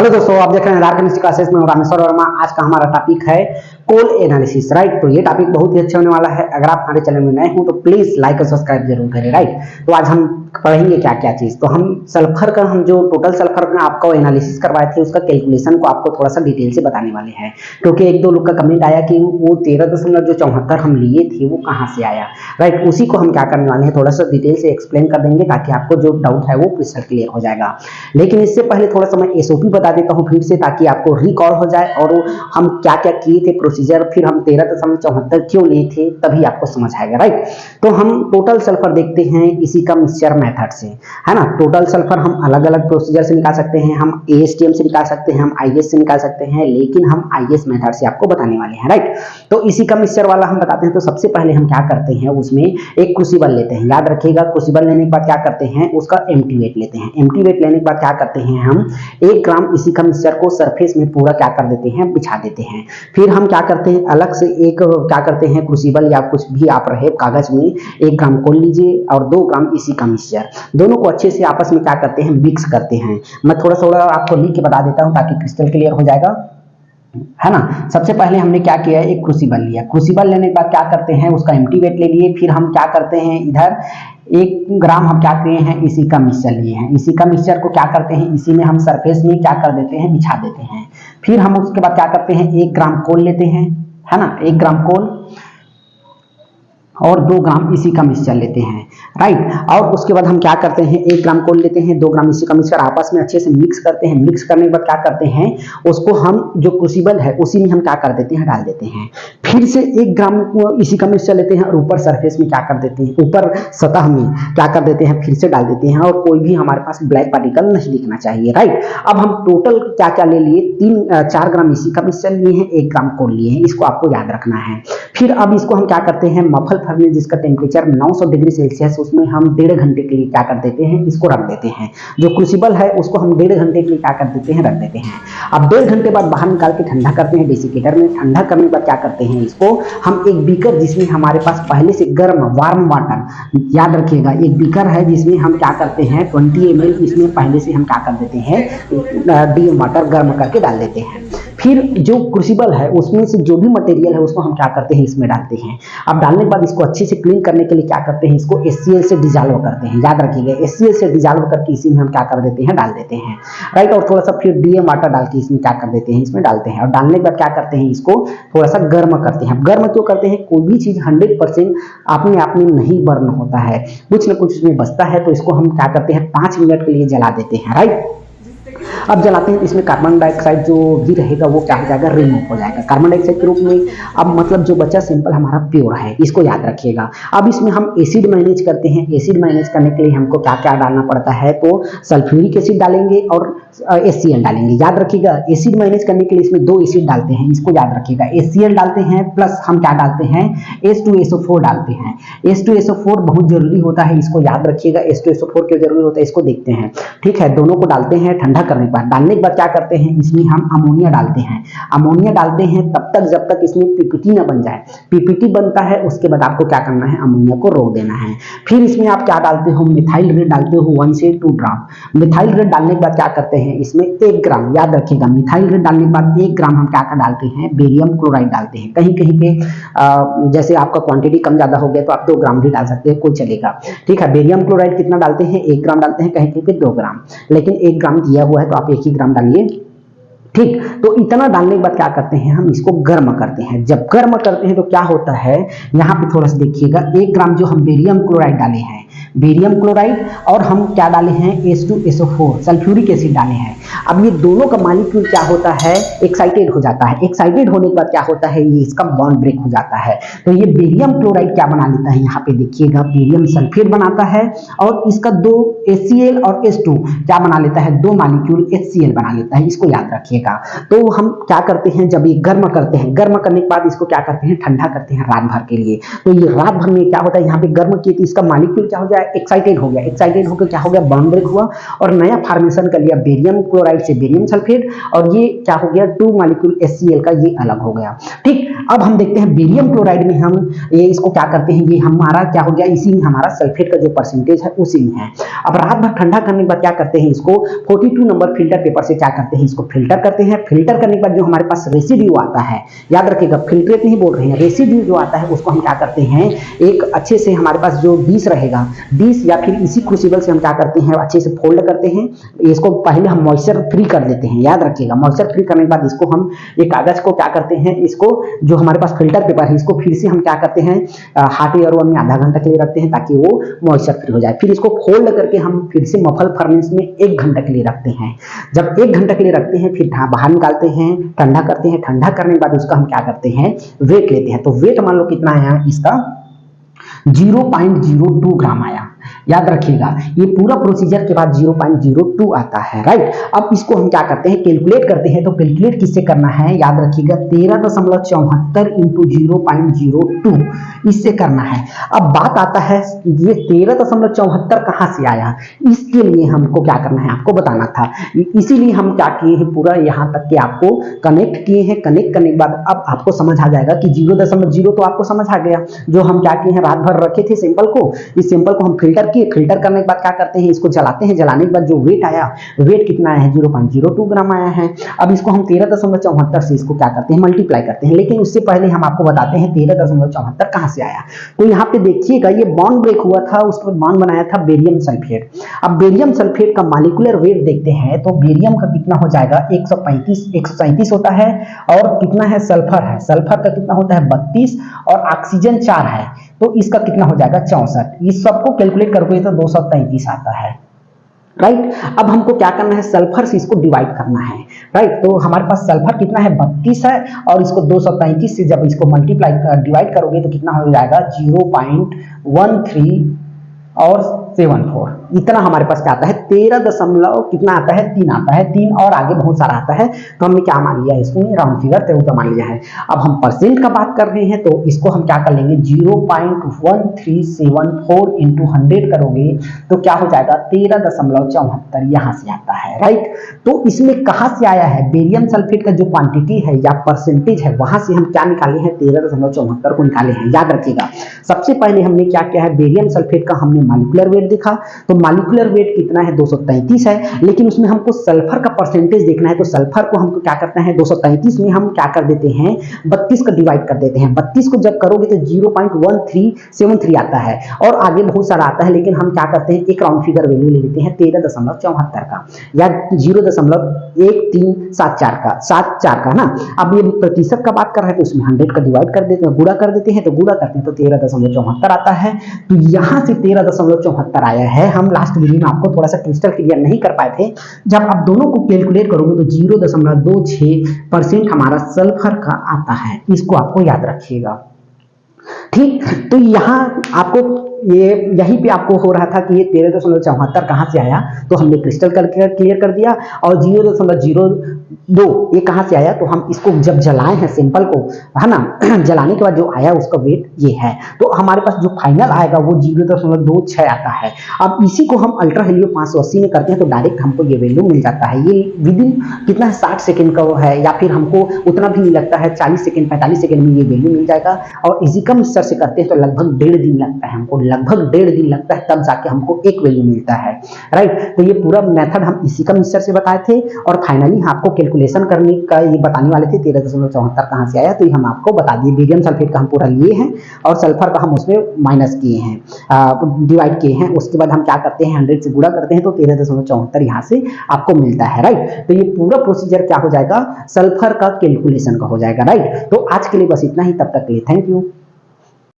Hello दोस्तों, आप देख रहे हैं आधार केमिस्ट्री क्लासेस में रामेश्वर वर्मा। आज का हमारा टॉपिक है कोल एनालिसिस, राइट। तो ये टॉपिक बहुत ही अच्छा होने वाला है। अगर आप हमारे चैनल में नए हो तो प्लीज लाइक और सब्सक्राइब जरूर करें, राइट। तो आज हम पढ़ेंगे क्या क्या चीज। तो हम सल्फर का हम जो टोटल सल्फर का आपको एनालिसिस करवाए थे उसका कैलकुलेशन को आपको थोड़ा सा डिटेल से बताने वाले हैं, क्योंकि एक दो लोग का कमेंट आया कि वो 13.74 हम लिए थे वो कहाँ से आया, राइट। उसी को हम क्या करने वाले हैं, थोड़ा सा डिटेल से एक्सप्लेन कर देंगे ताकि आपको जो डाउट है वो क्रिस्टल क्लियर हो जाएगा। लेकिन इससे पहले थोड़ा सा मैं एसओपी बता देता हूँ फिर से, ताकि आपको रिकॉल हो जाए और हम क्या क्या किए थे प्रोसीजर, फिर हम 13.74 क्यों लिए थे, तभी आपको समझ आएगा, राइट। तो हम टोटल सल्फर देखते हैं इसी का मिक्सचर मेथड से, है ना। टोटल सल्फर हम अलग अलग प्रोसीजर से निकाल सकते हैं, हम एएसटीएम से निकाल सकते हैं, हम आईएस से निकाल सकते हैं, लेकिन हम आईएस मेथड से आपको बताने वाले हैं, राइट। तो इसी का मिक्सचर वाला हम बताते हैं। तो सबसे पहले हम क्या करते हैं, उसमें एक क्रूसिबल लेते हैं, याद रखिएगा। क्रूसिबल लेने के बाद क्या करते हैं, उसका एम्प्टी वेट लेते हैं। एम्प्टी वेट लेने के बाद क्या करते हैं, हम 1 ग्राम इसी का मिक्सचर को सरफेस में पूरा क्या कर देते हैं, बिछा देते हैं। फिर हम क्या करते हैं, अलग से एक क्या करते हैं, क्रूसिबल या कुछ भी आप रहे कागज में 1 ग्राम कोल लीजिए और 2 ग्राम इसी का मिक्सचर, दोनों को अच्छे से आपस में क्या करते हैं, मिक्स करते हैं। मैं थोड़ा थोड़ा आपको लिख के बता देता हूं ताकि क्रिस्टल क्लियर हो जाएगा, है ना। सबसे पहले हमने क्या किया, एक क्रूसिबल लिया। क्रूसिबल लेने के बाद क्या करते हैं, उसका एम्प्टी वेट ले लिए। फिर हम क्या करते हैं, इधर 1 ग्राम हम क्या किए हैं, इसी का मिक्सचर लिए हैं। इसी का मिक्सचर को क्या करते हैं, इसी में हम सरफेस में क्या कर देते हैं, बिछा देते हैं। फिर हम उसके बाद क्या करते हैं, 1 ग्राम कोल लेते हैं, है ना, 1 ग्राम कोल और 2 ग्राम इसी का मिक्सचर लेते हैं, राइट। और उसके बाद हम क्या करते हैं, 1 ग्राम कोल लेते हैं, 2 ग्राम इसी का मिक्सचर आपस में अच्छे से मिक्स करते हैं। मिक्स करने के बाद क्या करते हैं, उसको हम जो क्रूसिबल है उसी में हम क्या कर देते हैं, डाल देते हैं। फिर से 1 ग्राम इसी का मिक्सचर लेते हैं और ऊपर सरफेस में क्या कर देते हैं, ऊपर सतह में क्या कर देते हैं, फिर से डाल देते हैं। और कोई भी हमारे पास ब्लैक पार्टिकल नहीं दिखना चाहिए, राइट। अब हम टोटल क्या क्या ले लिए, 4 ग्राम इसी का मिक्सचर लिए हैं, 1 ग्राम कोल लिए हैं, इसको आपको याद रखना है। फिर अब इसको हम क्या करते हैं, मफल फर्नेस जिसका टेम्परेचर 900 डिग्री सेल्सियस, उसमें हम 1.5 घंटे के लिए क्या कर देते हैं, इसको रख देते हैं। जो क्रूसिबल है उसको हम 1.5 घंटे के लिए क्या कर देते हैं, रख देते हैं। अब 1.5 घंटे बाद बाहर निकाल के ठंडा करते हैं डेसिकेटर में। ठंडा करने के बाद क्या करते हैं, इसको हम एक बीकर जिसमें हमारे पास पहले से गर्म वार्म वाटर, याद रखिएगा, एक बीकर है जिसमें हम क्या करते हैं 20 ml, इसमें पहले से हम क्या कर देते हैं, डीएम वाटर गर्म करके डाल देते हैं। फिर जो क्रूसिबल है उसमें से जो भी मटेरियल है उसको हम क्या करते हैं, इसमें डालते हैं। अब डालने के बाद इसको अच्छे से क्लीन करने के लिए क्या करते हैं, इसको HCl से डिजॉल्व करते हैं, याद रखिएगा। HCl से डिजॉल्व करके इसी में हम क्या कर देते हैं, डाल देते हैं, राइट। और थोड़ा सा फिर डीएम वाटर डाल के इसमें क्या कर देते हैं, इसमें डालते हैं। और डालने के बाद क्या करते हैं, इसको थोड़ा सा गर्म करते हैं। गर्म क्यों करते हैं, कोई भी चीज 100% अपने आप में नहीं बर्न होता है, कुछ ना कुछ उसमें बचता है। तो इसको हम क्या करते हैं, 5 मिनट के लिए जला देते हैं, राइट। अब जलाते हैं, इसमें कार्बन डाइऑक्साइड जो भी रहेगा वो क्या हो जाएगा, रिमूव हो जाएगा कार्बन डाइऑक्साइड के रूप में। अब मतलब जो बचा सिंपल हमारा प्योर है, इसको याद रखिएगा। अब इसमें हम एसिड मैनेज करते हैं। एसिड मैनेज करने के लिए हमको क्या क्या डालना पड़ता है, तो सल्फ्यूरिक एसिड डालेंगे और HCl डालेंगे, याद रखिएगा। एसिड मैनेज करने के लिए इसमें 2 एसिड डालते हैं, इसको याद रखिएगा। HCl डालते हैं प्लस हम क्या डालते हैं, H2SO4 डालते हैं। H2SO4 बहुत जरूरी होता है, इसको याद रखिएगा। H2SO4 क्यों जरूरी होता है, इसको देखते हैं, ठीक है। दोनों को डालते हैं ठंडा करने के बाद। डालने के बाद क्या करते हैं, इसमें हम अमोनिया डालते हैं। अमोनिया डालते हैं तब तक जब तक इसमें पीपीटी ना बन जाए। पीपीटी बनता है उसके बाद आपको क्या करना है, अमोनिया को रोक देना है। फिर इसमें आप क्या डालते हो, मिथाइल रेड डालते हो 1 से 2 ग्राम। मिथाइल रेड डालने के बाद क्या करते हैं, इसमें 1 ग्राम, याद रखिएगा। मिथाइल रेड डालने के बाद 1 ग्राम हम क्या डालते हैं, बेरियम क्लोराइड डालते हैं। कहीं कहीं पे जैसे आपका क्वांटिटी कम ज्यादा हो गया तो आप 2 ग्राम भी डाल सकते हैं, कोई चलेगा, ठीक है। बेरियम क्लोराइड कितना डालते हैं, 1 ग्राम डालते हैं, कहीं कहीं पे 2 ग्राम, लेकिन 1 ग्राम दिया हुआ है तो आप 1 ही ग्राम डालिए, ठीक। तो इतना डालने के बाद क्या करते हैं, हम इसको गर्म करते हैं। जब गर्म करते हैं तो क्या होता है, यहाँ पे थोड़ा सा देखिएगा, 1 ग्राम जो हम बेरियम क्लोराइड डाले हैं, बेरियम क्लोराइड, और हम क्या डाले हैं, H2SO4 सल्फ्यूरिक एसिड डाले हैं। अब ये दोनों का मॉलिक्यूल क्या होता है, एक्साइटेड हो जाता है। एक्साइटेड होने के बाद क्या होता है, ये इसका बॉन्ड ब्रेक हो जाता है। तो ये बेरियम क्लोराइड क्या बना लेता है, यहाँ पे देखिएगा, बेरियम सल्फेट बनाता है। और इसका 2 HCl और H2 क्या बना लेता है, 2 मॉलिक्यूल HCl बना लेता है, इसको याद रखिएगा। रखेगा। तो हम क्या करते हैं, जब ये गर्म करते हैं, गर्म करने के बाद इसको क्या करते हैं, ठंडा करते हैं रात भर के लिए। तो ये रात भर में क्या होता है, यहाँ पे गर्म किए तो इसका मॉलिक्यूल क्या हो जाए, एक्साइटेड हो गया, एक्साइटेड होकर क्या हो गया, बॉन्ड ब्रेक हुआ और नया फॉर्मेशन कर लिया बेरियम क्लोराइड से बेरियम सल्फेट, और ये क्या हो गया, 2 मॉलिक्यूल HCl का ये अलग हो गया। ठीक, अब हम देखते हैं बेरियम क्लोराइड में हम ये इसको क्या करते हैं, ये हमारा क्या हो गया, इसी में हमारा सल्फेट का जो परसेंटेज है उसी में है। अब रात भर ठंडा करने के बाद क्या करते हैं, इसको 42 नंबर फिल्टर पेपर से क्या करते हैं, इसको फिल्टर करते हैं। फिल्टर करने के बाद जो हमारे पास रेसिड्यू आता है, याद रखिएगा फिल्ट्रेट नहीं बोल रहे हैं, रेसिड्यू जो आता है उसको हम क्या करते हैं, एक अच्छे से हमारे पास जो डिश रहेगा, डिश या फिर इसी क्रूसिबल से हम क्या करते हैं, अच्छे से फोल्ड करते हैं। इसको पहले हम मॉइस्चर फ्री कर देते हैं, याद रखिएगा मॉइस्चर फ्री करने के बाद इसको हम ये कागज को क्या करते हैं, इसको जो हमारे पास फिल्टर पेपर है इसको फिर से हम क्या करते हैं, हॉट एयर ओवन में आधा घंटा के लिए रखते हैं ताकि वो मॉइस्चर फ्री हो जाए। फिर इसको फोल्ड करके हम फिर से मफल फर्नेस में 1 घंटा के लिए रखते हैं। जब 1 घंटा के लिए रखते हैं फिर बाहर निकालते हैं, ठंडा करते हैं। ठंडा करने के बाद उसका हम क्या करते हैं, वेट लेते हैं। तो वेट मान लो कितना आया इसका, 0.02 ग्राम आया। याद रखिएगा ये पूरा प्रोसीजर के बाद 0.02 आता है, राइट। अब इसको हम क्या करते हैं, कैलकुलेट करते हैं। तो कैलकुलेट किससे करना है, याद रखिएगा 13.74 इंटू 0.02 इससे करना है। अब बात आता है ये 13.74 कहां से आया, इसके लिए हमको क्या करना है, आपको बताना था। इसीलिए हम क्या किए हैं, पूरा यहां तक के आपको कनेक्ट किए हैं। कनेक्ट करने के बाद अब आपको समझ आ जाएगा कि 0.0 तो आपको समझ आ गया। जो हम क्या किए हैं, रात भर रखे थे सैंपल को, इस सैंपल को हम फिल्टर किए। फिल्टर करने के बाद क्या करते हैं, इसको जलाते हैं। जलाने के बाद जो वेट आया, वेट कितना आया है, 0.02 ग्राम आया है। अब इसको हम 13.74 से इसको क्या करते हैं, मल्टीप्लाई करते हैं। लेकिन उससे पहले हम आपको बताते हैं 13.74 कहां से आया। तो यहाँ पे देखिएगा ये बॉन्ड ब्रेक हुआ था, उसके बाद बॉन्ड बनाया था बेरियम सल्फेट। अब बेरियम सल्फेट का मॉलिक्यूलर वेट देखते हैं तो बेरियम का कितना हो जाएगा, 137 होता है। और कितना है, सल्फर है, सल्फर का कितना होता है, 32, और ऑक्सीजन 4 है तो इसका कितना हो जाएगा, 64। इस सबको कैलकुलेट करोगे तो 233 आता है, राइट। अब हमको क्या करना है, सल्फर से इसको डिवाइड करना है, राइट। तो हमारे पास सल्फर कितना है, 32 है, और इसको 233 से जब इसको मल्टीप्लाई डिवाइड करोगे तो कितना हो जाएगा, 0.13 और 74, इतना हमारे पास क्या आता है, 13 दशमलव कितना आता है, 3 आता है। 3 और आगे बहुत सारा आता है तो हमने क्या मान लिया है, इसको राउंड फिगर 13 मान लिया है। अब हम परसेंट का बात कर रहे हैं तो इसको हम क्या कर लेंगे, 0.1374 इंटू 100 करोगे तो क्या हो जाएगा, 13.74 यहां से आता है, राइट। तो इसमें कहां से आया है, बेरियम सल्फेट का जो क्वांटिटी है या परसेंटेज है वहां से हम क्या निकाले हैं, 13.74 को निकाले हैं। याद रखिएगा सबसे पहले हमने क्या किया है, बेरियम सल्फेट का हमने मॉलिक्यूलर वेट देखा। तो मॉलिक्यूलर वेट कितना है, 233 है। लेकिन उसमें हमको सल्फर का परसेंटेज देखना है। तो सल्फर को हमको क्या करना है, 233 में हम क्या कर देते हैं, 32 का डिवाइड कर देते हैं। 32 को जब करोगे तो 0.1373 आता है, और आगे बहुत सारा आता है। लेकिन हम क्या करते हैं, एक राउंड फिगर वैल्यू ले लेते हैं 13.74 का या 0.1374 का, 74 का ना। अब ये प्रतिशत का बात कर रहे हैं तो उसमें 100 का डिवाइड कर देते हैं, गुणा कर देते हैं। तो गुणा करते हैं तो 13.74 आता है। तो यहां से 13.74 आया है। हम लास्ट वीडियो में आपको थोड़ा सा क्रिस्टल क्लियर नहीं कर पाए थे। जब आप दोनों को कैलकुलेट करोगे तो 0.26% हमारा सल्फर का आता है। इसको आपको याद रखिएगा, ठीक। तो यहाँ आपको यहीं पे आपको हो रहा था कि ये 13.74 कहां से आया, तो हमने क्रिस्टल क्लियर कर दिया। और 0.02 ये कहां से आया, तो हम इसको जब जलाए हैं सैंपल को, है ना, जलाने के बाद जो आया उसका वेट ये है। तो हमारे पास जो फाइनल आएगा वो 0.26 आता है। अब इसी को हम अल्ट्रा हेलियो 580 में करते हैं तो डायरेक्ट हमको ये वैल्यू मिल जाता है। ये विद इन कितना है, 60 सेकेंड का है, या फिर हमको उतना भी नहीं लगता है, 40 सेकेंड 45 सेकेंड में ये वैल्यू मिल जाएगा। और इजिकम मिक्सर से करते हैं तो लगभग 1.5 दिन लगता है हमको, लगभग 1.5 दिन लगता है, तब जाके हमको एक वैल्यू मिलता है, राइट। तो ये पूरा मेथड हम इसी का मिक्सर से बताए थे। और फाइनली आपको कैलकुलेशन करने का ये बताने वाले थे 13.74 कहां से आया, तो ये हम आपको बता दिए। बेरियम सल्फेट का हम पूरा लिए हैं और सल्फर का हम उसमें माइनस किए हैं, डिवाइड किए हैं। उसके बाद हम क्या करते हैं, 100 से गुणा करते हैं तो 13.74 यहां से आपको मिलता है, राइट। तो ये पूरा प्रोसीजर क्या हो जाएगा, सल्फर का कैलकुलेशन का हो जाएगा, राइट। तो आज के लिए बस इतना ही, तब तक के लिए थैंक यू।